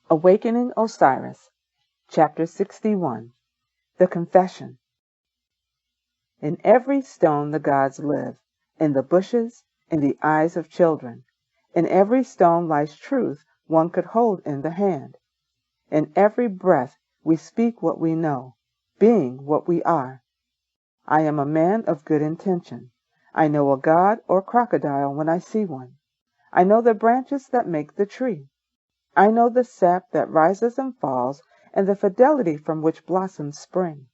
Awakening Osiris, Chapter 61. The Confession. In every stone the gods live, in the bushes, in the eyes of children. In every stone lies truth one could hold in the hand. In every breath we speak what we know, being what we are. I am a man of good intention. I know a god or crocodile when I see one. I know the branches that make the tree. I know the sap that rises and falls, and the fidelity from which blossoms spring.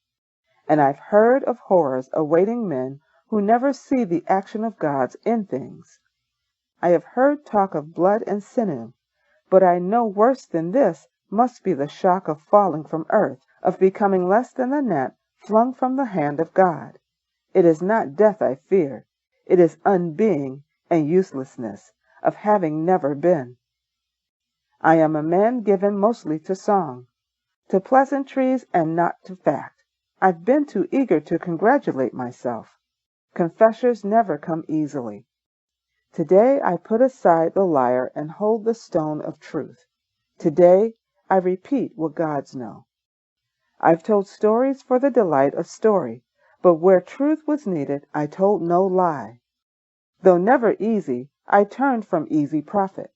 And I've heard of horrors awaiting men who never see the action of gods in things. I have heard talk of blood and sinew, but I know worse than this must be the shock of falling from earth, of becoming less than the gnat flung from the hand of God. It is not death I fear. It is unbeing and uselessness, of having never been. I am a man given mostly to song, to pleasantries and not to fact. I've been too eager to congratulate myself. Confessors never come easily. Today I put aside the lyre and hold the stone of truth. Today I repeat what gods know. I've told stories for the delight of story, but where truth was needed I told no lie. Though never easy, I turned from easy profit.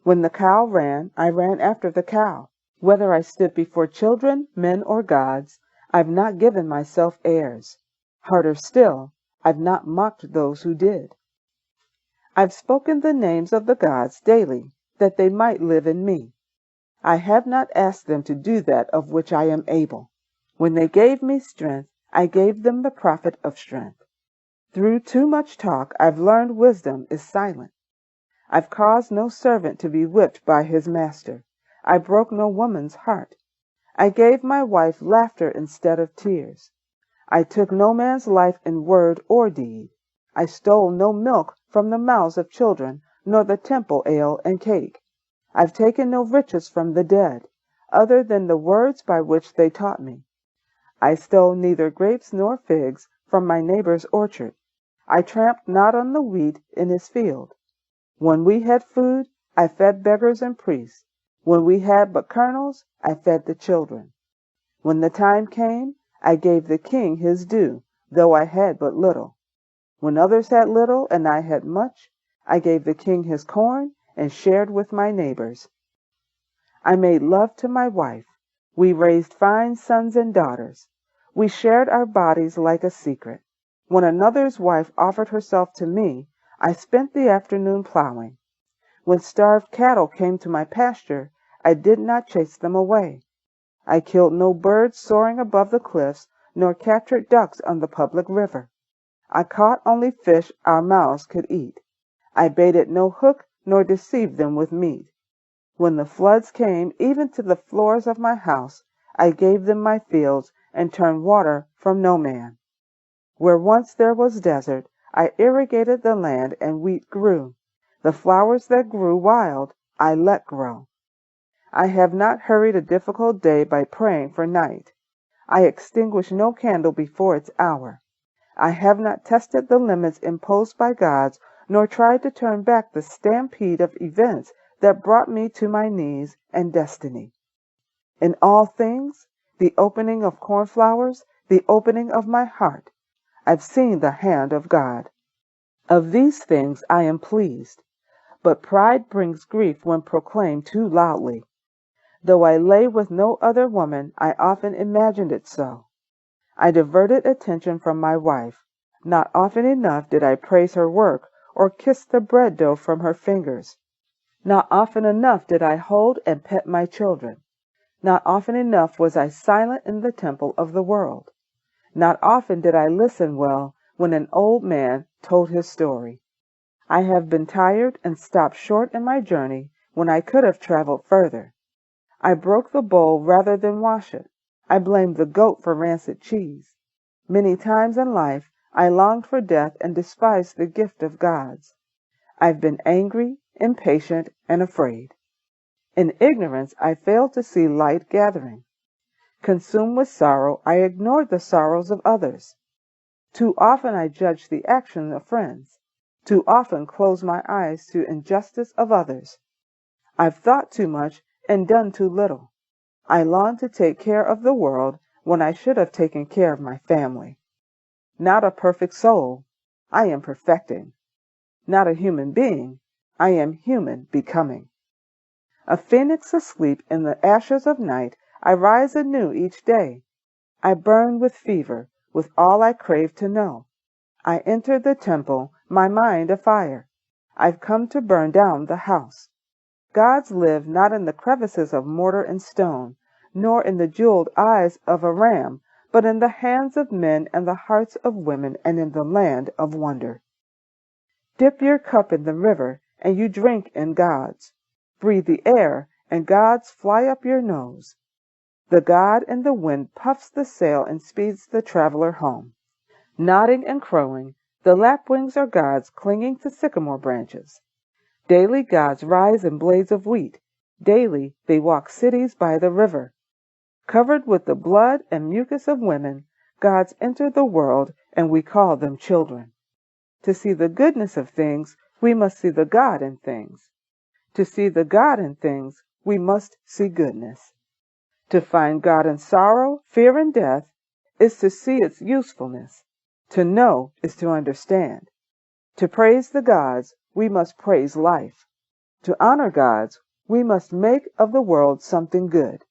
When the cow ran, I ran after the cow. Whether I stood before children, men, or gods, I've not given myself airs. Harder still, I've not mocked those who did. I've spoken the names of the gods daily, that they might live in me. I have not asked them to do that of which I am able. When they gave me strength, I gave them the profit of strength. Through too much talk, I've learned wisdom is silent. I've caused no servant to be whipped by his master. I broke no woman's heart. I gave my wife laughter instead of tears. I took no man's life in word or deed. I stole no milk from the mouths of children, nor the temple ale and cake. I've taken no riches from the dead, other than the words by which they taught me. I stole neither grapes nor figs from my neighbor's orchard. I tramped not on the wheat in his field. When we had food, I fed beggars and priests. When we had but kernels, I fed the children. When the time came, I gave the king his due, though I had but little. When others had little and I had much, I gave the king his corn and shared with my neighbors. I made love to my wife. We raised fine sons and daughters. We shared our bodies like a secret. When another's wife offered herself to me, I spent the afternoon plowing. When starved cattle came to my pasture, I did not chase them away. I killed no birds soaring above the cliffs, nor captured ducks on the public river. I caught only fish our mouths could eat. I baited no hook, nor deceived them with meat. When the floods came even to the floors of my house, I gave them my fields, and turned water from no man. Where once there was desert, I irrigated the land, and wheat grew. The flowers that grew wild, I let grow. I have not hurried a difficult day by praying for night. I extinguished no candle before its hour. I have not tested the limits imposed by gods, nor tried to turn back the stampede of events that brought me to my knees and destiny. In all things, the opening of cornflowers, the opening of my heart, I've seen the hand of God. Of these things I am pleased, but pride brings grief when proclaimed too loudly. Though I lay with no other woman, I often imagined it so. I diverted attention from my wife. Not often enough did I praise her work or kiss the bread dough from her fingers. Not often enough did I hold and pet my children. Not often enough was I silent in the temple of the world. Not often did I listen well when an old man told his story. I have been tired and stopped short in my journey when I could have traveled further. I broke the bowl rather than wash it. I blamed the goat for rancid cheese. Many times in life I longed for death and despised the gift of gods. I've been angry, impatient, and afraid. In ignorance I failed to see light gathering. Consumed with sorrow, I ignored the sorrows of others. Too often I judged the action of friends. Too often closed my eyes to injustice of others. I've thought too much and done too little. I long to take care of the world when I should have taken care of my family. Not a perfect soul, I am perfecting. Not a human being, I am human becoming. A phoenix asleep in the ashes of night, I rise anew each day. I burn with fever, with all I crave to know. I enter the temple, my mind afire. I've come to burn down the house. Gods live not in the crevices of mortar and stone, nor in the jeweled eyes of a ram, but in the hands of men and the hearts of women and in the land of wonder. Dip your cup in the river, and you drink in God's. Breathe the air, and God's fly up your nose. The God in the wind puffs the sail and speeds the traveler home. Nodding and crowing, the lapwings are God's clinging to sycamore branches. Daily gods rise in blades of wheat. Daily they walk cities by the river. Covered with the blood and mucus of women, gods enter the world, and we call them children. To see the goodness of things, we must see the God in things. To see the God in things, we must see goodness. To find God in sorrow, fear, and death is to see its usefulness. To know is to understand. To praise the gods, we must praise life. To honor gods, we must make of the world something good.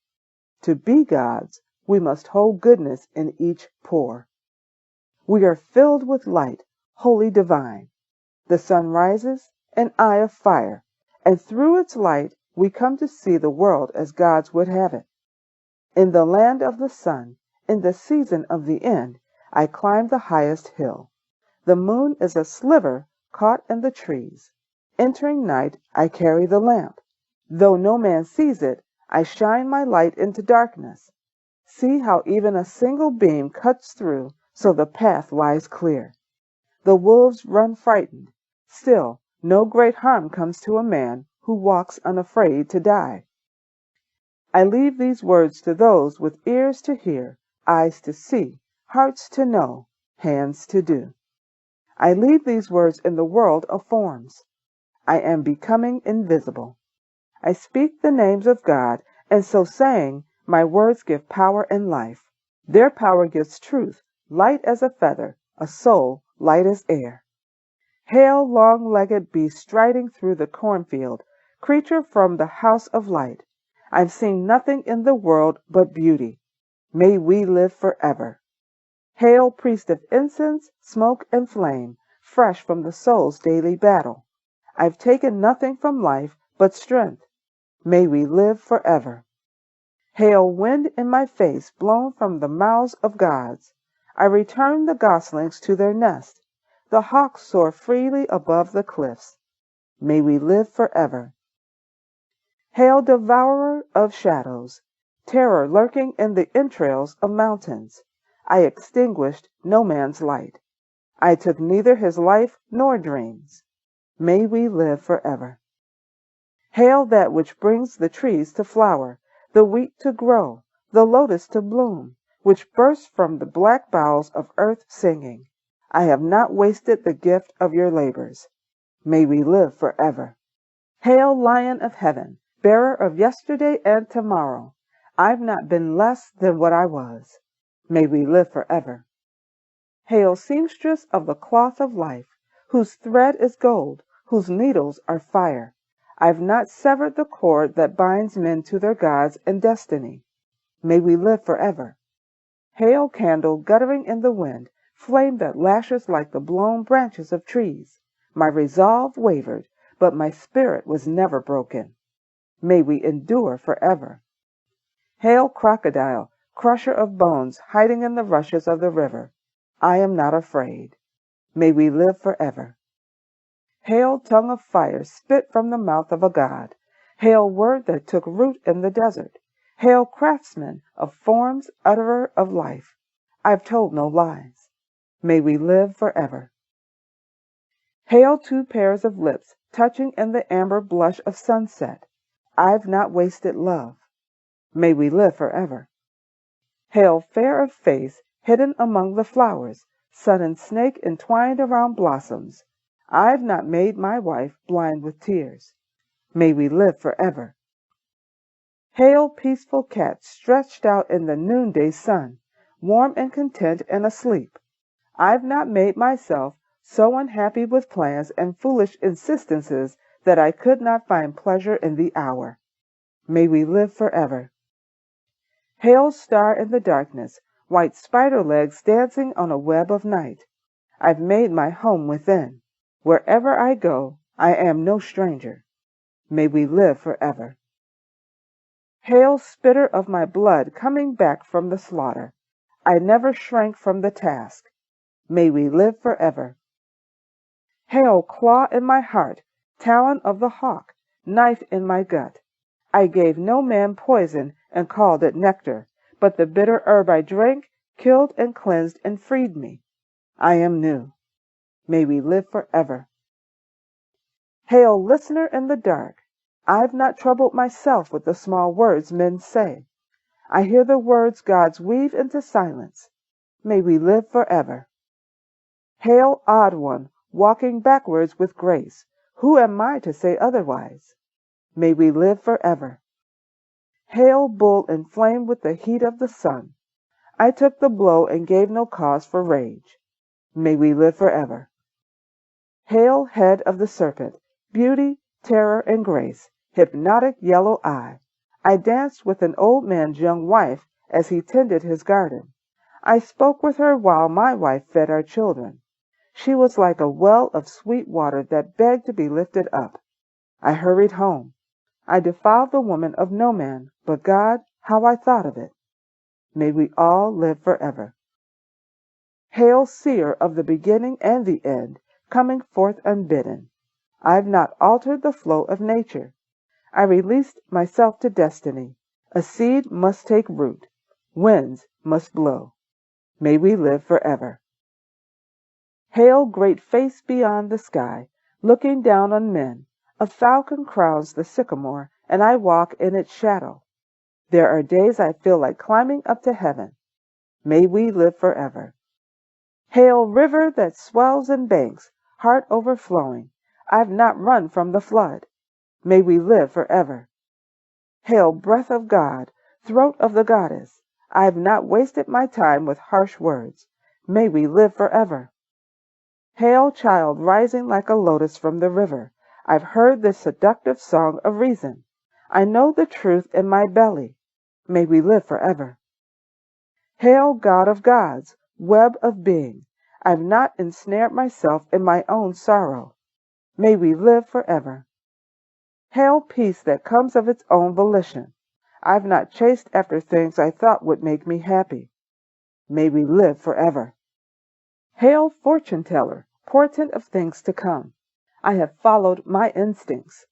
To be gods, we must hold goodness in each pore. We are filled with light, wholly divine. The sun rises, an eye of fire, and through its light we come to see the world as gods would have it. In the land of the sun, in the season of the end, I climb the highest hill. The moon is a sliver caught in the trees. Entering night, I carry the lamp. Though no man sees it, I shine my light into darkness. See how even a single beam cuts through, so the path lies clear. The wolves run frightened. Still, no great harm comes to a man who walks unafraid to die. I leave these words to those with ears to hear, eyes to see, hearts to know, hands to do. I leave these words in the world of forms. I am becoming invisible. I speak the names of God, and so saying, my words give power and life. Their power gives truth, light as a feather, a soul light as air. Hail, long-legged beast striding through the cornfield, creature from the house of light. I've seen nothing in the world but beauty. May we live forever. Hail, priest of incense, smoke, and flame, fresh from the soul's daily battle. I've taken nothing from life but strength. May we live forever. Hail, wind in my face, blown from the mouths of gods. I return the goslings to their nest. The hawks soar freely above the cliffs. May we live forever. Hail, devourer of shadows, terror lurking in the entrails of mountains. I extinguished no man's light. I took neither his life nor dreams. May we live forever. Hail that which brings the trees to flower, the wheat to grow, the lotus to bloom, which bursts from the black bowels of earth singing, I have not wasted the gift of your labors. May we live forever. Hail, Lion of heaven, bearer of yesterday and tomorrow. I've not been less than what I was. May we live forever. Hail, seamstress of the cloth of life, whose thread is gold, whose needles are fire. I've not severed the cord that binds men to their gods and destiny. May we live forever. Hail, candle guttering in the wind, flame that lashes like the blown branches of trees. My resolve wavered, but my spirit was never broken. May we endure forever. Hail, crocodile, crusher of bones, hiding in the rushes of the river. I am not afraid. May we live forever. Hail, tongue of fire, spit from the mouth of a god. Hail, word that took root in the desert. Hail, craftsman of forms, utterer of life. I've told no lies. May we live forever. Hail, two pairs of lips, touching in the amber blush of sunset. I've not wasted love. May we live forever. Hail, fair of face, hidden among the flowers, sun and snake entwined around blossoms. I've not made my wife blind with tears. May we live forever. Hail, peaceful cat stretched out in the noonday sun, warm and content and asleep. I've not made myself so unhappy with plans and foolish insistences that I could not find pleasure in the hour. May we live forever. Hail, star in the darkness, white spider legs dancing on a web of night. I've made my home within. Wherever I go, I am no stranger. May we live forever. Hail, spitter of my blood coming back from the slaughter. I never shrank from the task. May we live forever. Hail, claw in my heart, talon of the hawk, knife in my gut. I gave no man poison and called it nectar, but the bitter herb I drank killed and cleansed and freed me. I am new. May we live forever. Hail, listener in the dark. I've not troubled myself with the small words men say. I hear the words gods weave into silence. May we live forever. Hail, odd one, walking backwards with grace. Who am I to say otherwise? May we live forever. Hail, bull inflamed with the heat of the sun. I took the blow and gave no cause for rage. May we live forever. Hail, head of the serpent, beauty, terror, and grace, hypnotic yellow eye. I danced with an old man's young wife as he tended his garden. I spoke with her while my wife fed our children. She was like a well of sweet water that begged to be lifted up. I hurried home. I defiled the woman of no man, but God, how I thought of it. May we all live forever. Hail, seer of the beginning and the end, coming forth unbidden. I've not altered the flow of nature. I released myself to destiny. A seed must take root. Winds must blow. May we live forever. Hail, great face beyond the sky, looking down on men. A falcon crowns the sycamore, and I walk in its shadow. There are days I feel like climbing up to heaven. May we live forever. Hail, river that swells and banks, heart overflowing. I've not run from the flood. May we live forever. Hail, breath of God, throat of the goddess. I've not wasted my time with harsh words. May we live forever. Hail, child rising like a lotus from the river. I've heard the seductive song of reason. I know the truth in my belly. May we live forever. Hail, God of gods, web of being. I've not ensnared myself in my own sorrow. May we live forever. Hail, peace that comes of its own volition. I've not chased after things I thought would make me happy. May we live forever. Hail, fortune teller, portent of things to come. I have followed my instincts.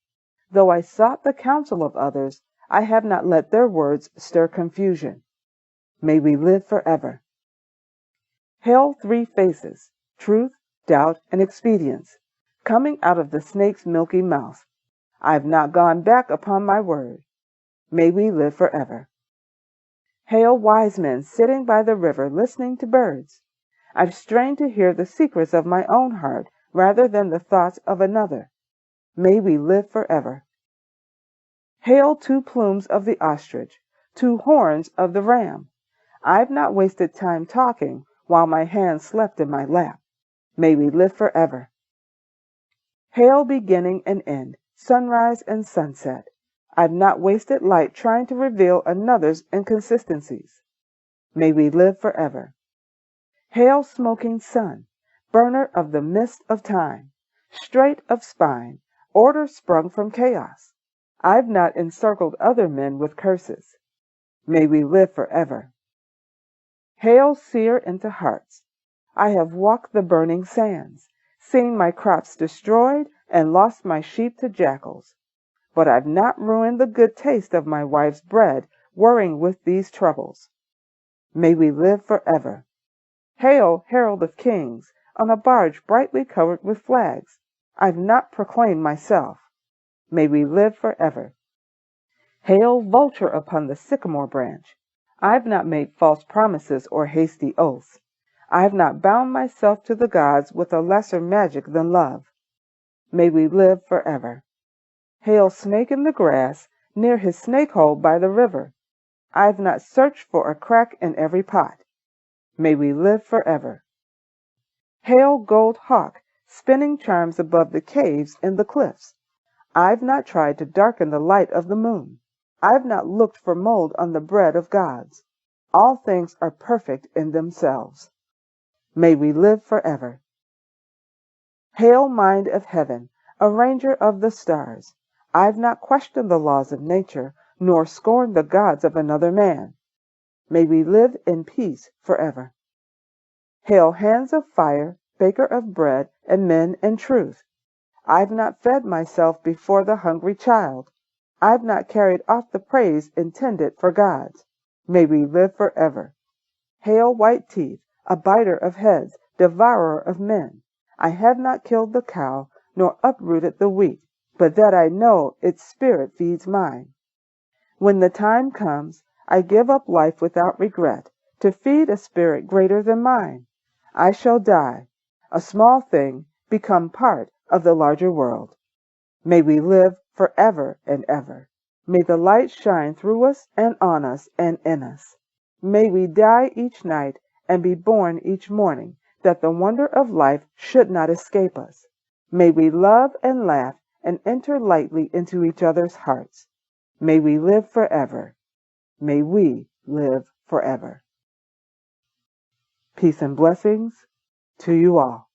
Though I sought the counsel of others, I have not let their words stir confusion. May we live forever. Hail, three faces, truth, doubt, and expedience, coming out of the snake's milky mouth. I have not gone back upon my word. May we live forever. Hail, wise men sitting by the river listening to birds. I've strained to hear the secrets of my own heart rather than the thoughts of another. May we live forever. Hail, two plumes of the ostrich, two horns of the ram. I've not wasted time talking while my hand slept in my lap. May we live forever. Hail, beginning and end, sunrise and sunset. I've not wasted light trying to reveal another's inconsistencies. May we live forever. Hail, smoking sun, burner of the mist of time, straight of spine, order sprung from chaos. I've not encircled other men with curses. May we live forever. Hail, seer into hearts. I have walked the burning sands, seen my crops destroyed, and lost my sheep to jackals. But I've not ruined the good taste of my wife's bread, worrying with these troubles. May we live forever. Hail, herald of kings, on a barge brightly covered with flags. I've not proclaimed myself. May we live forever. Hail, vulture upon the sycamore branch. I've not made false promises or hasty oaths. I've not bound myself to the gods with a lesser magic than love. May we live forever. Hail, snake in the grass, near his snake hole by the river. I've not searched for a crack in every pot. May we live forever. Hail, gold hawk, spinning charms above the caves in the cliffs. I've not tried to darken the light of the moon. I've not looked for mold on the bread of gods. All things are perfect in themselves. May we live forever. Hail, mind of heaven, arranger of the stars. I've not questioned the laws of nature, nor scorned the gods of another man. May we live in peace forever. Hail, hands of fire, baker of bread, and men in truth. I've not fed myself before the hungry child. I've not carried off the praise intended for gods. May we live forever. Hail, white teeth, a biter of heads, devourer of men. I have not killed the cow, nor uprooted the wheat, but that I know its spirit feeds mine. When the time comes, I give up life without regret, to feed a spirit greater than mine. I shall die, a small thing, become part of the larger world. May we live forever and ever. May the light shine through us and on us and in us. May we die each night and be born each morning, that the wonder of life should not escape us. May we love and laugh and enter lightly into each other's hearts. May we live forever. May we live forever. Peace and blessings to you all.